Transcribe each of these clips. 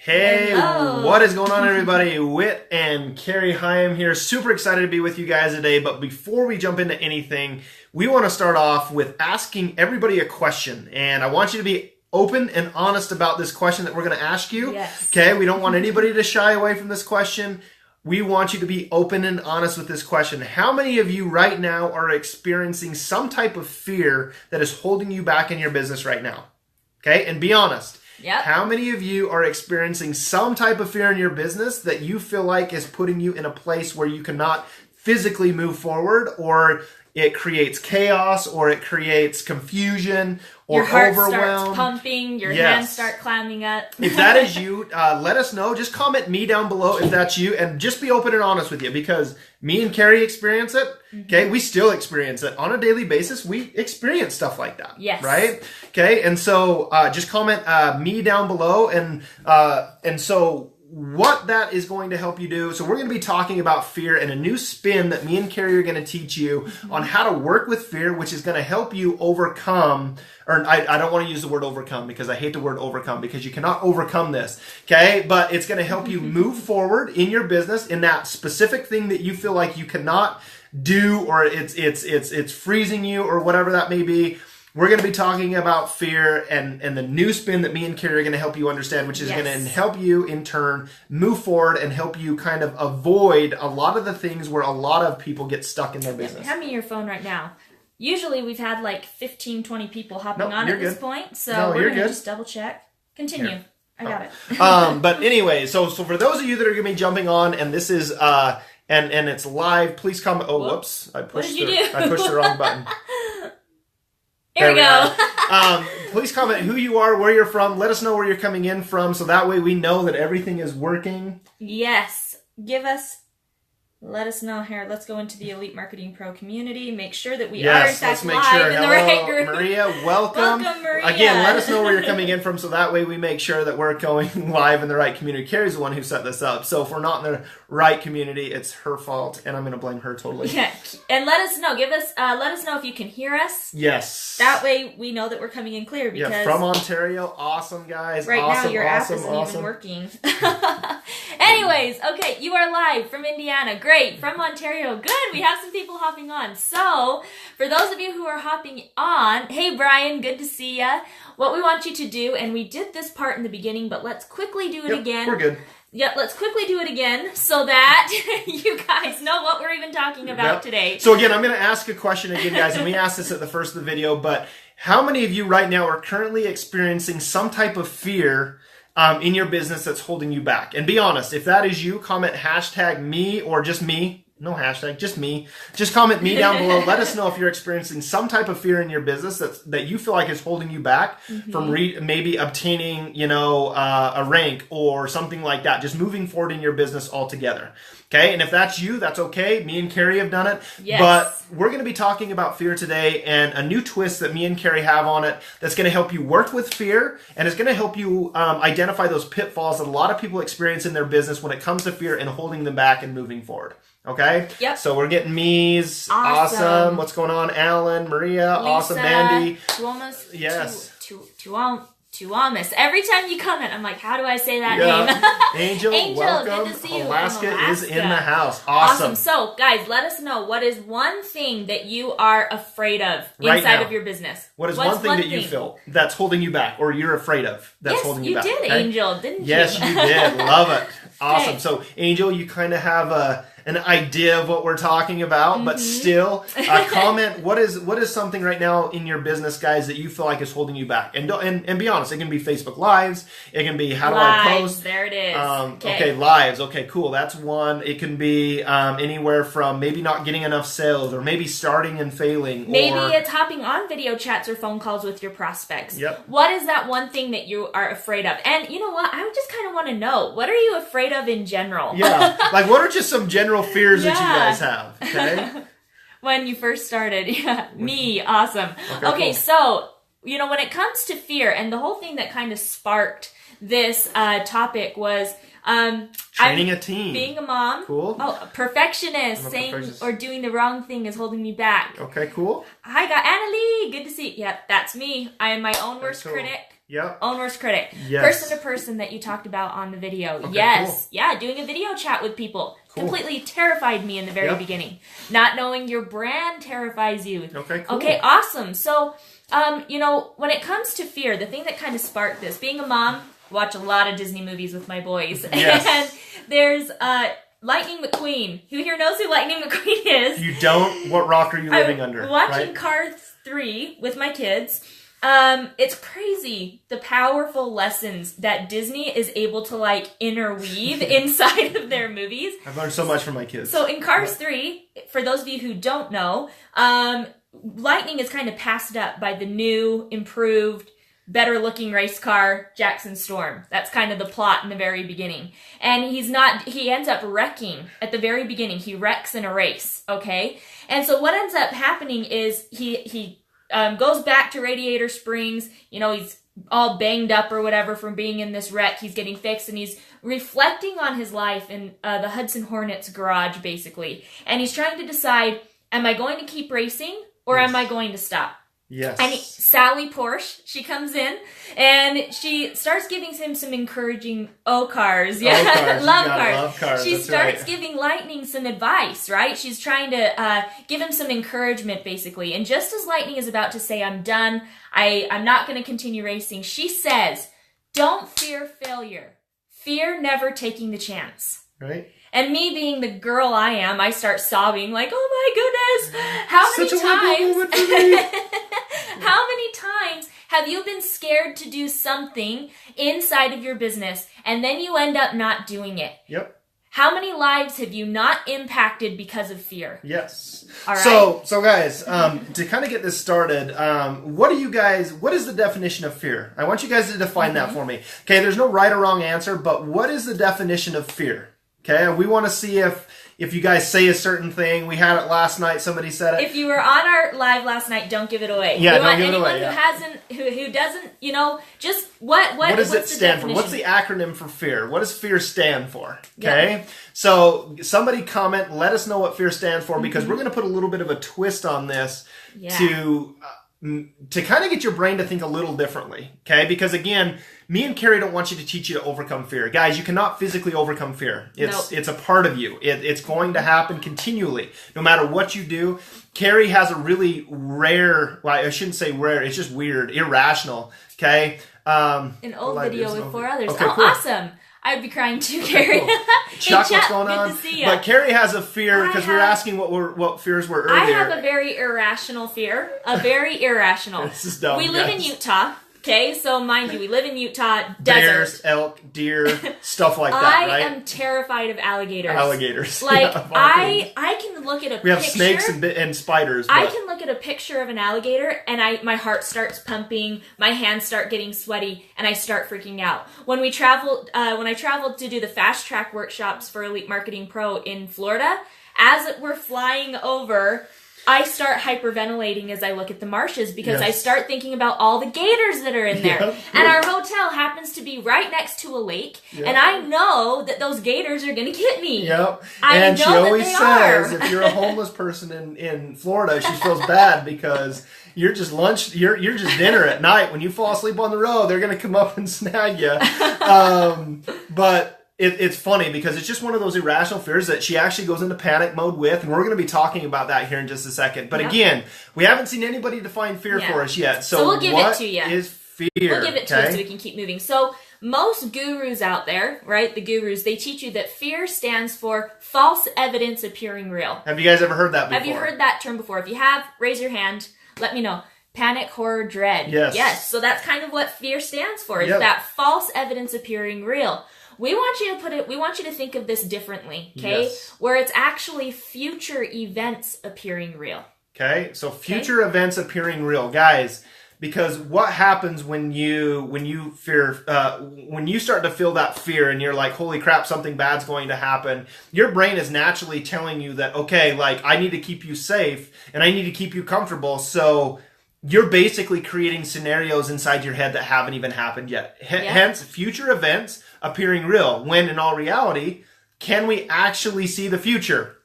Hey, Hello. What is going on, everybody? Whit and Cari Hyam here. Super excited to be with you guys today. But before we jump into anything, we want to start off with asking everybody a question. And I want you to be open and honest about this question that we're going to ask you. Yes. Okay, we don't want anybody to shy away from this question. We want you to be open and honest with this question. How many of you right now are experiencing some type of fear that is holding you back in your business right now? Okay, and be honest. Yep. How many of you are experiencing some type of fear in your business that you feel like is putting you in a place where you cannot physically move forward, or it creates chaos, or it creates confusion, or your heart overwhelm? starts pumping, your hands start climbing up. If that is you, let us know. Just comment me down below if that's you, and just be open and honest with you, because me and Cari experience it. Okay, we still experience it on a daily basis. We experience stuff like that. Yes. Right. Okay, and so just comment me down below, and so what that is going to help you do. So we're going to be talking about fear and a new spin that me and Cari are going to teach you on how to work with fear, which is going to help you overcome. Or I don't want to use the word overcome, because I hate the word overcome, because you cannot overcome this. Okay, but it's going to help you move forward in your business in that specific thing that you feel like you cannot do, or it's freezing you, or whatever that may be. We're going to be talking about fear and the new spin that me and Cari are going to help you understand, which is going to help you in turn move forward and help you kind of avoid a lot of the things where a lot of people get stuck in their business. Hand me your phone right now. Usually we've had like 15, 20 people hopping on at this point, so we're going to just double check. Continue. Here. I got it. But anyway, so for those of you that are going to be jumping on, and this is and it's live, please comment. Oh, whoops! I pushed the wrong button. Here we go. Please comment who you are, where you're from. Let us know where you're coming in from, so that way we know that everything is working. Yes. Let us know here. Let's go into the Elite Marketing Pro community. Make sure that we are in fact live in the right group. Maria, welcome. Welcome, Maria. Again, let us know where you're coming in from, so that way we make sure that we're going live in the right community. Cari's the one who set this up, so if we're not in the right community, it's her fault, and I'm going to blame her totally. Yeah. And let us know. Let us know if you can hear us. Yes. That way we know that we're coming in clear. Because from Ontario. Awesome, guys. Right now your app isn't even working. Anyways, okay, you are live from Indiana. Great. From Ontario. Good. We have some people hopping on. So, for those of you who are hopping on, hey Brian, good to see ya. What we want you to do, and we did this part in the beginning, but let's quickly do it again. We're good. Yep, let's quickly do it again so that you guys know what we're even talking about today. So again, I'm going to ask a question again, guys, and we asked this at the first of the video, but how many of you right now are currently experiencing some type of fear in your business that's holding you back? And be honest, if that is you, comment hashtag me or just me. No hashtag, just me. Just comment me down below. Let us know if you're experiencing some type of fear in your business that you feel like is holding you back from maybe obtaining, a rank or something like that. Just moving forward in your business altogether. Okay, and if that's you, that's okay. Me and Cari have done it. Yes. But we're going to be talking about fear today, and a new twist that me and Cari have on it that's going to help you work with fear, and it's going to help you identify those pitfalls that a lot of people experience in their business when it comes to fear and holding them back and moving forward. Okay? Yep. So we're getting me's. Awesome. What's going on? Alan, Maria, Lisa, awesome. Mandy. Tuomas. Yes. Tuomas. Every time you comment, I'm like, how do I say that name? Angel, welcome. Good to see you. Alaska is in the house. Awesome. So, guys, let us know, what is one thing that you are afraid of inside of your business? What's one thing that you feel that's holding you back, or you're afraid of that's holding you back? Yes, you did, Angel, didn't you? Yes, you did. Love it. Awesome. Okay. So, Angel, you kind of have an idea of what we're talking about, but still, comment what is something right now in your business, guys, that you feel like is holding you back, and be honest. It can be Facebook Lives. It can be how do I post? There it is. Okay, lives. Okay, cool. That's one. It can be anywhere from maybe not getting enough sales, or maybe starting and failing. Maybe it's hopping on video chats or phone calls with your prospects. Yep. What is that one thing that you are afraid of? And you know what? I just kind of want to know, what are you afraid of in general? Yeah. Like, what are just some general fears that you guys have? Okay. When you first started. Yeah. Me. Awesome. Okay, cool. So, when it comes to fear, and the whole thing that kind of sparked this topic was training a team. Being a mom. Cool. Oh, a perfectionist. Or doing the wrong thing is holding me back. Okay, cool. Hi, got Annalie. Good to see you. Yep, that's me. I am my own worst critic. Yep. Own worst critic. Yes. Person to person that you talked about on the video. Okay, yes. cool. Yeah, doing a video chat with people. Cool. Completely terrified me in the very beginning. Not knowing your brand terrifies you. Okay, cool. Okay, awesome. So, you know, when it comes to fear, the thing that kind of sparked this, being a mom, watch a lot of Disney movies with my boys. Yes. And there's Lightning McQueen. Who here knows who Lightning McQueen is? You don't? What rock are you living under? Watching right? Cars 3 with my kids. It's crazy the powerful lessons that Disney is able to like interweave inside of their movies. I've learned so much from my kids. So in Cars 3, for those of you who don't know, Lightning is kind of passed up by the new, improved, better looking race car, Jackson Storm. That's kind of the plot in the very beginning. And he ends up wrecking at the very beginning. He wrecks in a race, okay? And so what ends up happening is he goes back to Radiator Springs. You know, he's all banged up or whatever from being in this wreck. He's getting fixed and he's reflecting on his life in the Hudson Hornets garage, basically. And he's trying to decide, am I going to keep racing or am I going to stop? Yes. And Sally Porsche, she comes in and she starts giving him some encouraging cars. Yeah, love cars. She starts giving Lightning some advice, right? She's trying to give him some encouragement, basically. And just as Lightning is about to say, I'm done, I'm not going to continue racing, she says, don't fear failure. Fear never taking the chance. Right. And me being the girl I am, I start sobbing like, oh my goodness, how many times have you been scared to do something inside of your business and then you end up not doing it? Yep. How many lives have you not impacted because of fear? Yes. All right. So guys, to kind of get this started, what is the definition of fear? I want you guys to define that for me. Okay, there's no right or wrong answer, but what is the definition of fear? Okay, we want to see if you guys say a certain thing. We had it last night. Somebody said it. If you were on our live last night, don't give it away. Yeah, don't give it away. Who doesn't, you know, just what does it stand for? What's the acronym for fear? What does fear stand for? Okay, so somebody comment. Let us know what fear stands for because we're going to put a little bit of a twist on this to kind of get your brain to think a little differently. Okay, because again, me and Cari don't want you to teach you to overcome fear. Guys, you cannot physically overcome fear. It's a part of you. It's going to happen continually, no matter what you do. Cari has a really rare, well, I shouldn't say rare, it's just weird, irrational, okay? An old video with 4 others. Okay, cool. Awesome. I'd be crying too, Cari. Cool. Chuck, what's going on? Good to see ya. But Cari has a fear, because we were asking what fears were earlier. I have a very irrational fear. A very irrational. This is dumb, We live in Utah. Okay, so mind you, we live in Utah, desert. Bears, elk, deer, stuff like that, right? I am terrified of alligators. Alligators. Like, I can look at a picture. We have snakes and spiders. I can look at a picture of an alligator, and my heart starts pumping, my hands start getting sweaty, and I start freaking out. When I traveled to do the fast track workshops for Elite Marketing Pro in Florida, as we're flying over, I start hyperventilating as I look at the marshes because I start thinking about all the gators that are in there. Yep. And our hotel happens to be right next to a lake, and I know that those gators are going to get me. Yep. And she always says if you're a homeless person in Florida, she feels bad because you're just dinner at night. When you fall asleep on the road, they're going to come up and snag you. But it's funny because it's just one of those irrational fears that she actually goes into panic mode with, and we're going to be talking about that here in just a second. But again, we haven't seen anybody define fear for us yet. So we'll give it to you. What is fear? We'll give it to you so we can keep moving. So most gurus out there, right, the gurus, they teach you that fear stands for false evidence appearing real. Have you guys ever heard that before? Have you heard that term before? If you have, raise your hand. Let me know. Panic, horror, dread. Yes. So that's kind of what fear stands for. Is that false evidence appearing real. We want you to think of this differently, okay? Yes. Where it's actually future events appearing real. Okay? So future events appearing real. Guys, because what happens when you fear when you start to feel that fear and you're like, holy crap, something bad's going to happen, your brain is naturally telling you that, okay, like I need to keep you safe and I need to keep you comfortable. So you're basically creating scenarios inside your head that haven't even happened yet. Hence, future events appearing real. When in all reality, can we actually see the future?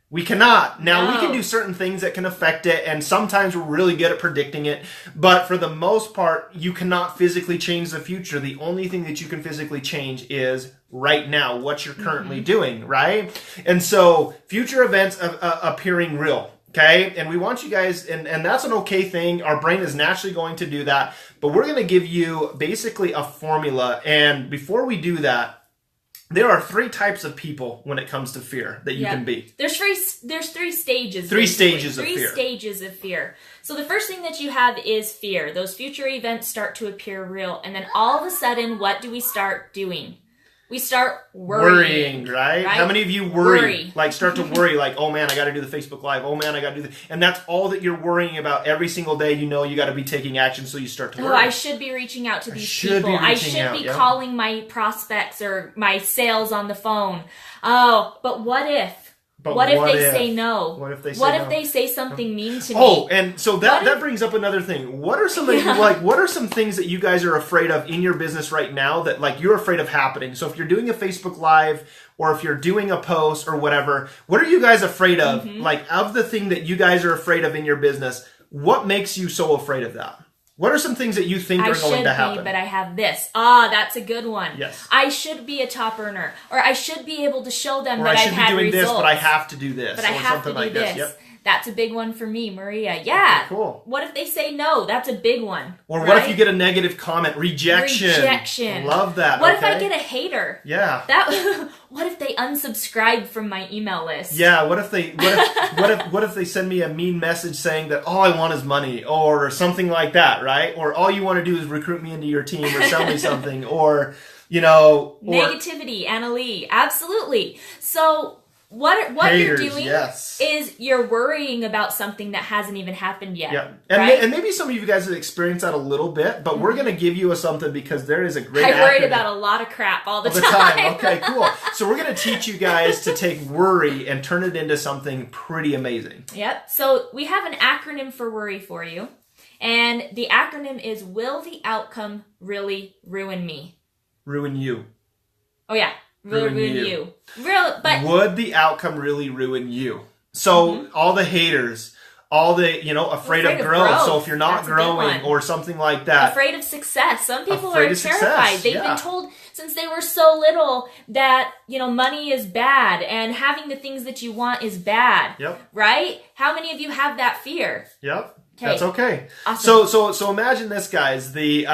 We cannot. Now, we can No. do certain things that can affect it, and sometimes we're really good at predicting it. But for the most part, you cannot physically change the future. The only thing that you can physically change is right now, what you're currently doing, right? And so, future events appearing real. Okay, and we want you guys, and that's an okay thing. Our brain is naturally going to do that, but we're going to give you basically a formula. And before we do that, there are 3 types of people when it comes to fear that you can be. There's 3 stages. 3 stages of fear. 3 stages of fear. So the first thing that you have is fear. Those future events start to appear real, and then all of a sudden, what do we start doing? We start worrying, right? How many of you worry? Like start to worry, like, oh man, I got to do the Facebook Live. Oh man, I got to do this. And that's all that you're worrying about every single day. You know you got to be taking action, so you start to worry. Oh, I should be reaching out to these people. I should be calling my prospects or my sales on the phone. Oh, but what if? What if they say no? What if they say What no? if they say something mean to me? Oh, and so that brings up another thing. What are some of what are some things that you guys are afraid of in your business right now that like you're afraid of happening? So if you're doing a Facebook Live or if you're doing a post or whatever, what are you guys afraid of? Like of the thing that you guys are afraid of in your business, what makes you so afraid of that? What are some things that you think are going to happen? But I have this. Ah, that's a good one. Yes. I should be a top earner, or I should be able to show them that I've had results. Or I should be doing this, but I have to do this. But I have to do this. Yep. That's a big one for me, Maria. Yeah. Okay, cool. What if they say no? That's a big one. Or what if you get a negative comment? Rejection. Rejection. Love that. What if I get a hater? Yeah. What if they unsubscribe from my email list? Yeah. What if they send me a mean message saying that all I want is money or something like that, right? Or all you want to do is recruit me into your team or sell me something or negativity, Anna Lee. Absolutely. So what haters, you're doing is you're worrying about something that hasn't even happened yet. Yeah. And maybe some of you guys have experienced that a little bit, but we're going to give you something because there is a great I worried about a lot of crap all the time. Okay, cool. So we're going to teach you guys to take worry and turn it into something pretty amazing. Yep. So we have an acronym for worry for you. And the acronym is, will the outcome really ruin me? Ruin you. Oh, yeah. Ruin you. Would the outcome really ruin you? So all the haters, all the, afraid of growth. So if you're not growing or something like that. Afraid of success. Some people are terrified. They've been told since they were so little that, money is bad and having the things that you want is bad. Yep. Right? How many of you have that fear? Yep. That's okay. Awesome. So imagine this, guys. The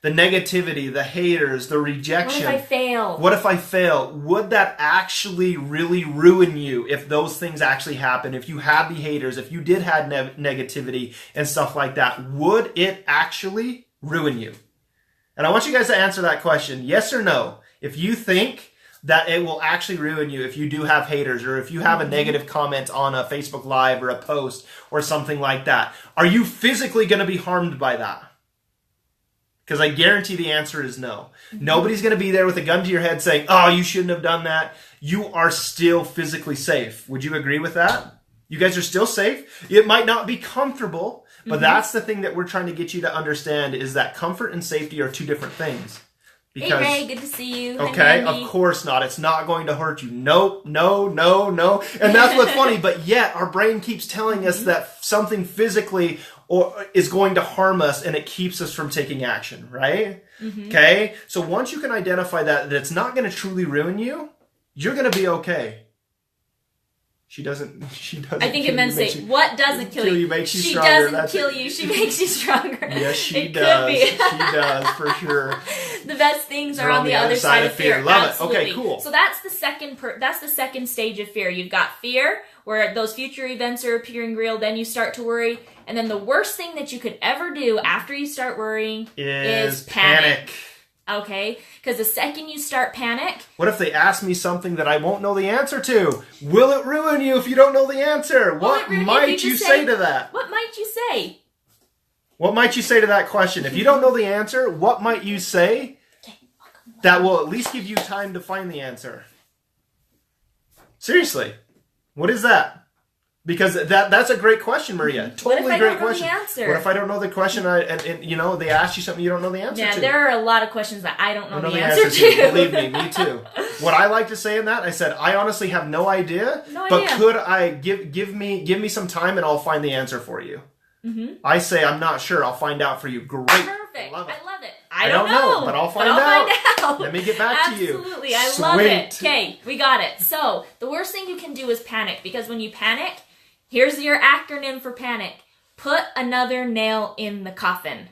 negativity, the haters, the rejection. What if I fail? What if I fail? Would that actually really ruin you if those things actually happen? If you had the haters, if you did have negativity and stuff like that, would it actually ruin you? And I want you guys to answer that question, yes or no. If you think that it will actually ruin you if you do have haters or if you have a negative comment on a Facebook Live or a post or something like that. Are you physically going to be harmed by that? Because I guarantee the answer is no. Nobody's going to be there with a gun to your head saying, oh, you shouldn't have done that. You are still physically safe. Would you agree with that? You guys are still safe. It might not be comfortable, but that's the thing that we're trying to get you to understand is that comfort and safety are 2 different things. Because, hey Ray, good to see you. Okay, of course not. It's not going to hurt you. Nope, no. And that's what's funny, but yet our brain keeps telling us that something physically is going to harm us and it keeps us from taking action, right? Okay, so once you can identify that it's not going to truly ruin you, you're going to be okay. She doesn't. I think it meant to say, what doesn't kill you makes you she stronger. Doesn't kill you. She makes you stronger. Yes, she does. She does, for sure. The best things are on the other side of fear. Love Absolutely. it. Okay, cool. So that's the second stage of fear. You've got fear, where those future events are appearing real. Then you start to worry. And then the worst thing that you could ever do after you start worrying is panic. Okay? Because the second you start panic... What if they ask me something that I won't know the answer to? Will it ruin you if you don't know the answer? What might you say to that? What might you say? What might you say to that question? If you don't know the answer, what might you say that will at least give you time to find the answer? Seriously. What is that? Because that's a great question, Maria. Totally great question. What if I don't know the question? And they ask you something you don't know the answer to? Yeah, there are a lot of questions that I don't know the answer to. Believe me too. What I like to say in that, I said, I honestly have no idea. But could I give me some time and I'll find the answer for you. I say, I'm not sure. I'll find out for you. Great. Perfect. Love it. I love it. I don't know, but I'll find out. Let me get back to you. Absolutely. I love it. Okay, we got it. So the worst thing you can do is panic, because when you panic, here's your acronym for panic. Put another nail in the coffin.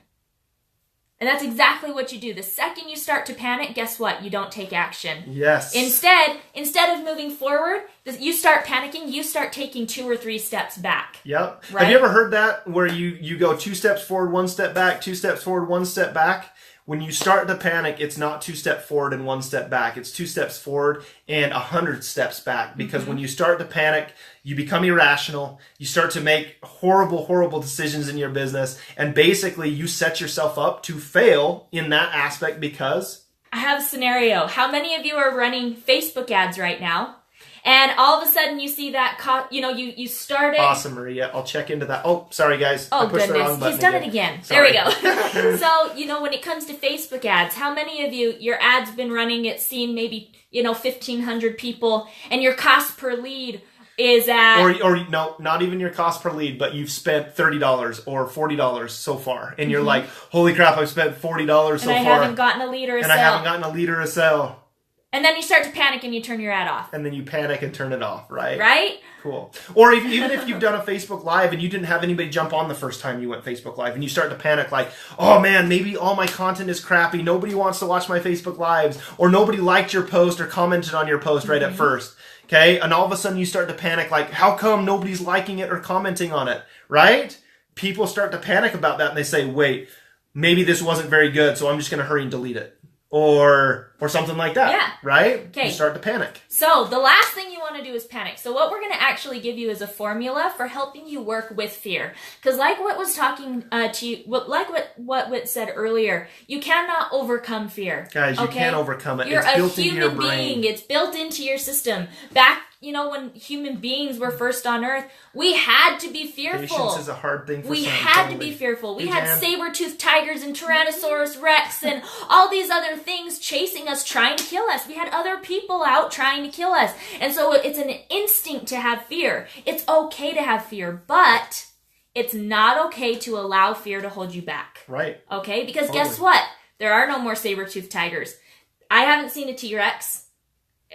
And that's exactly what you do. The second you start to panic, guess what? You don't take action. Yes. Instead of moving forward, you start panicking, you start taking 2 or 3 steps back. Yep. Right? Have you ever heard that where you go 2 steps forward, 1 step back, 2 steps forward, 1 step back? When you start to panic, it's not 2 steps forward and 1 step back. It's 2 steps forward and 100 steps back. Because when you start to panic, you become irrational. You start to make horrible, horrible decisions in your business. And basically, you set yourself up to fail in that aspect because... I have a scenario. How many of you are running Facebook ads right now? And all of a sudden you see that, you started... Awesome, Maria. I'll check into that. Oh, sorry, guys. Oh, I pushed goodness. the wrong button. He's done it again. Sorry. There we go. So, when it comes to Facebook ads, how many of you, your ad's been running, it's seen maybe, 1,500 people, and your cost per lead is at... Or no, not even your cost per lead, but you've spent $30 or $40 so far. And you're like, holy crap, I've spent $40 so far. And I haven't gotten a lead or a sale. And I haven't gotten a lead or a sale. And then you start to panic and you turn your ad off. And then you panic and turn it off, right? Right? Cool. Or even if you've done a Facebook Live and you didn't have anybody jump on the first time you went Facebook Live and you start to panic like, oh man, maybe all my content is crappy. Nobody wants to watch my Facebook Lives. Or nobody liked your post or commented on your post right at first. Okay? And all of a sudden you start to panic like, how come nobody's liking it or commenting on it? Right? People start to panic about that and they say, wait, maybe this wasn't very good, so I'm just going to hurry and delete it. Or something like that. Yeah. Right? Okay. You start to panic. So the last thing you want to do is panic. So what we're going to actually give you is a formula for helping you work with fear. Because like Whit was talking to you, like what Whit said earlier, you cannot overcome fear. Guys, you can't overcome it. You're it's built a into your human brain. being. It's built into your system. Back, when human beings were first on Earth, we had to be fearful. Patience is a hard thing for We some, had totally. to be fearful. We Hey, had Jan. saber-toothed tigers and Tyrannosaurus Rex and all these other things chasing us, trying to kill us. We had other people out trying to kill us. And so it's an instinct to have fear. It's okay to have fear, but it's not okay to allow fear to hold you back. Right. Okay? Because guess what? There are no more saber-toothed tigers. I haven't seen a T-Rex.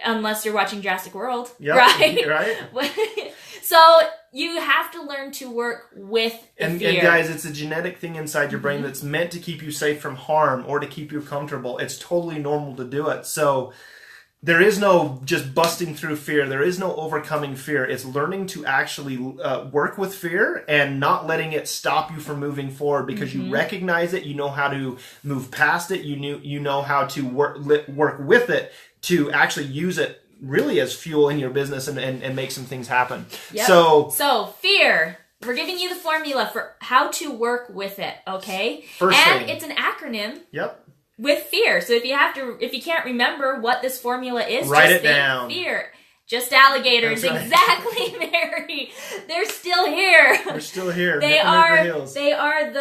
Unless you're watching Jurassic World, Yep, right? Right. So you have to learn to work with the fear. And guys, it's a genetic thing inside your brain that's meant to keep you safe from harm or to keep you comfortable. It's totally normal to do it. So there is no just busting through fear. There is no overcoming fear. It's learning to actually work with fear and not letting it stop you from moving forward because you recognize it. You know how to move past it. You know how to work with it to actually use it really as fuel in your business and make some things happen. Yep. So fear. We're giving you the formula for how to work with it, okay? First and thing. It's an acronym. Yep. With fear. So if you can't remember what this formula is, Write just it down. Fear. Just alligators. That's right. Exactly, Mary. They're still here. They're still here. They are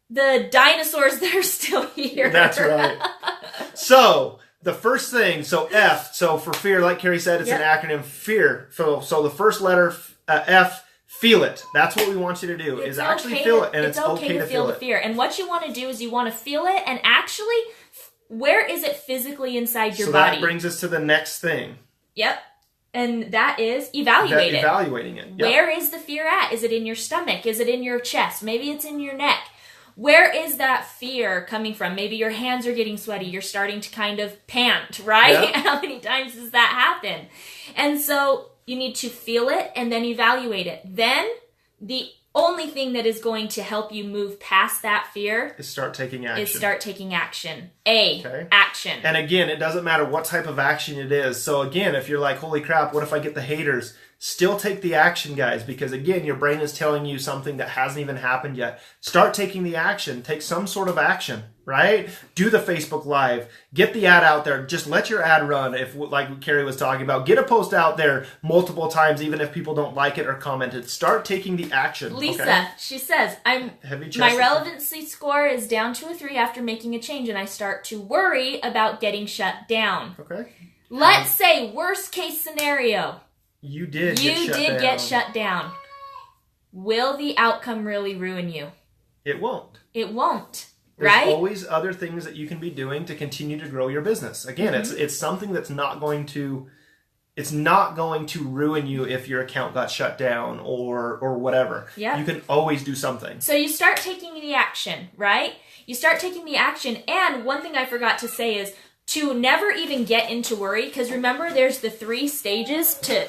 the dinosaurs that are still here. That's right. So the first thing, F, so for fear, like Cari said, it's an acronym, fear. So the first letter, F, feel it. That's what we want you to do, is actually feel it, and it's okay to feel the it. fear. And what you want to do is you want to feel it, and actually, where is it physically inside your body? So that brings us to the next thing. Yep. And that is evaluate it. Evaluating it. Yep. Where is the fear at? Is it in your stomach? Is it in your chest? Maybe it's in your neck. Where is that fear coming from? Maybe your hands are getting sweaty. You're starting to kind of pant, right? Yeah. How many times does that happen? And so you need to feel it and then evaluate it. Then the only thing that is going to help you move past that fear is start taking action. Action. And again, it doesn't matter what type of action it is. So again, if you're like, holy crap, what if I get the haters? Still take the action, guys, because again, your brain is telling you something that hasn't even happened yet. Start taking the action. Take some sort of action, right? Do the Facebook Live. Get the ad out there. Just let your ad run. If, like Cari was talking about, get a post out there multiple times, even if people don't like it or comment it. Start taking the action. Lisa, okay? She says, my relevancy score is down to a 3 after making a change, and I start to worry about getting shut down. Okay. Let's say worst case scenario. You did get shut down. Will the outcome really ruin you? It won't. It won't. There's right? always other things that you can be doing to continue to grow your business. Again, it's something that's not going to ruin you if your account got shut down or whatever. Yep. You can always do something. So you start taking the action, right? You start taking the action. And one thing I forgot to say is to never even get into worry, because remember there's the three stages to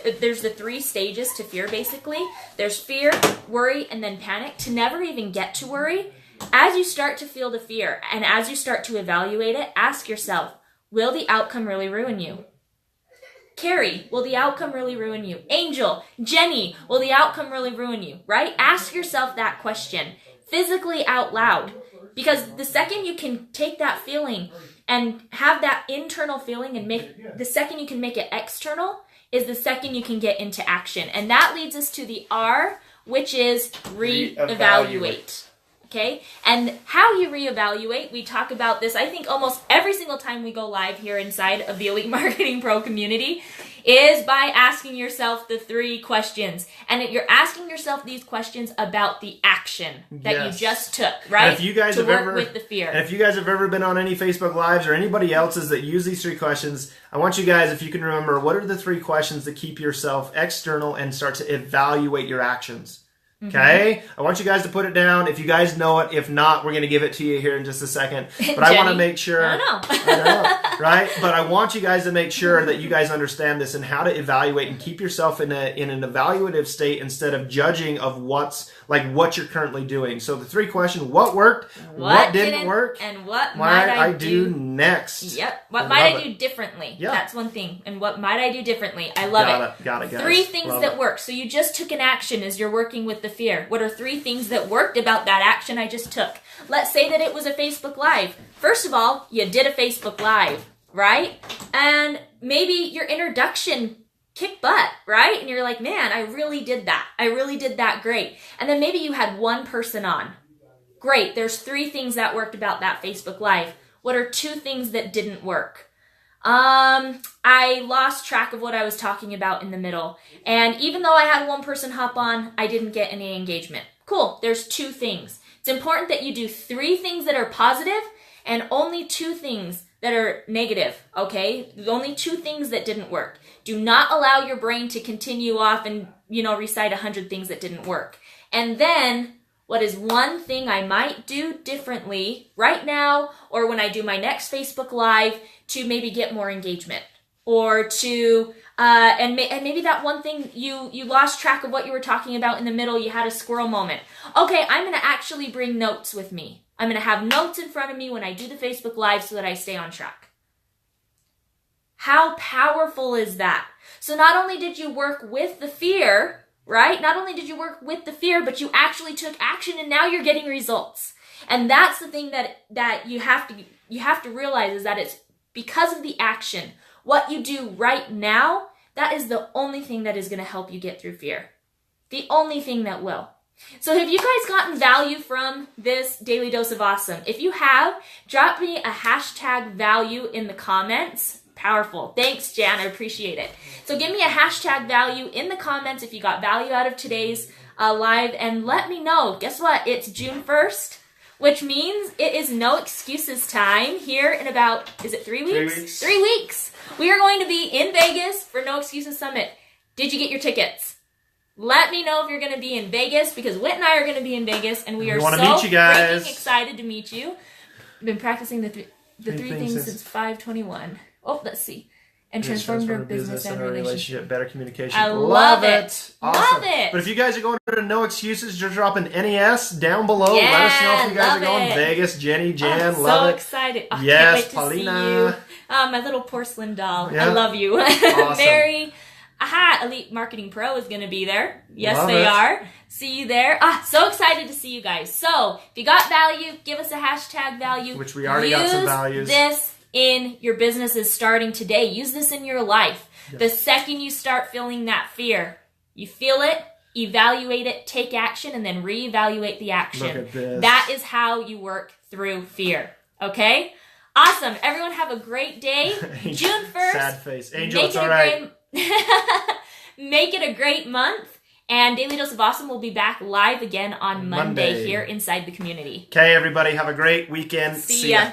fear basically. There's fear, worry, and then panic. To never even get to worry, as you start to feel the fear and as you start to evaluate it, ask yourself, will the outcome really ruin you? Carrie, will the outcome really ruin you? Angel, Jenny, will the outcome really ruin you? Right? Ask yourself that question physically out loud. Because the second you can take that feeling and have that internal feeling and the second you can make it external is the second you can get into action. And that leads us to the R, which is reevaluate. Okay? And how you reevaluate, we talk about this, I think almost every single time we go live here inside of the Elite Marketing Pro community, is by asking yourself the 3 questions. And you're asking yourself these questions about the action that you just took, right? And if you guys with the fear. And if you guys have ever been on any Facebook Lives or anybody else's that use these 3 questions, I want you guys, if you can remember, what are the 3 questions that keep yourself external and start to evaluate your actions? Okay? I want you guys to put it down. If you guys know it, if not, we're going to give it to you here in just a second. But I want to make sure. I know. I know, right? But I want you guys to make sure that you guys understand this and how to evaluate and keep yourself in an evaluative state instead of judging of what you're currently doing. So the 3 questions: what worked, what didn't work, and what might I do next. Yep. What might I do differently? Yep. That's one thing. And what might I do differently? I love it. Got it, guys. 3 things that work. So you just took an action as you're working with the fear. What are 3 things that worked about that action I just took? Let's say that it was a Facebook Live. First of all, you did a Facebook Live, right? And maybe your introduction kicked butt, right? And you're like, man, I really did that. I really did that great. And then maybe you had 1 person on. Great. There's 3 things that worked about that Facebook Live. What are 2 things that didn't work? I lost track of what I was talking about in the middle. And even though I had 1 person hop on, I didn't get any engagement. Cool. There's 2 things. It's important that you do 3 things that are positive and only 2 things that are negative, okay? Only 2 things that didn't work. Do not allow your brain to continue off and, recite 100 things that didn't work. And then, what is 1 thing I might do differently right now or when I do my next Facebook Live to maybe get more engagement? Or to, and maybe that 1 thing you lost track of what you were talking about in the middle, you had a squirrel moment. Okay, I'm going to actually bring notes with me. I'm going to have notes in front of me when I do the Facebook Live so that I stay on track. How powerful is that? So not only did you work with the fear, right? Not only did you work with the fear, but you actually took action and now you're getting results. And that's the thing that you have to realize is that it's because of the action. What you do right now, that is the only thing that is going to help you get through fear. The only thing that will. So have you guys gotten value from this Daily Dose of Awesome? If you have, drop me a hashtag value in the comments. Powerful. Thanks, Jan. I appreciate it. So give me a hashtag value in the comments if you got value out of today's live and let me know. Guess what? It's June 1st, which means it is no excuses time here in about, is it 3 weeks? 3 weeks. 3 weeks. We are going to be in Vegas for No Excuses Summit. Did you get your tickets? Let me know if you're going to be in Vegas because Whit and I are going to be in Vegas and we are so meet you guys. freaking excited to meet you. I've been practicing the 3 things since 5/21. Oh, let's see. And transform your business and relationship. Better communication. I love it. Awesome. Love it. But if you guys are going to No Excuses, just drop an NES down below. Let us know if you guys are going. Vegas, Jenny, Jan, I'm love so it. Excited. Oh, Yes, can't wait to Paulina. see you. My little porcelain doll. Yeah. I love you. Awesome. Mary. Elite Marketing Pro is going to be there. Yes, Love they it. are. See you there. So excited to see you guys. So, if you got value, give us a hashtag value. Which we already got some values. Use this in your businesses starting today. Use this in your life. Yes. The second you start feeling that fear, you feel it, evaluate it, take action, and then reevaluate the action. Look at this. That is how you work through fear. Okay? Awesome. Everyone have a great day. June 1st. Sad face. Angel, it's all right. Make it a great month. And Daily Dose of Awesome will be back live again on Monday here inside the community. Okay, everybody, have a great weekend. See ya.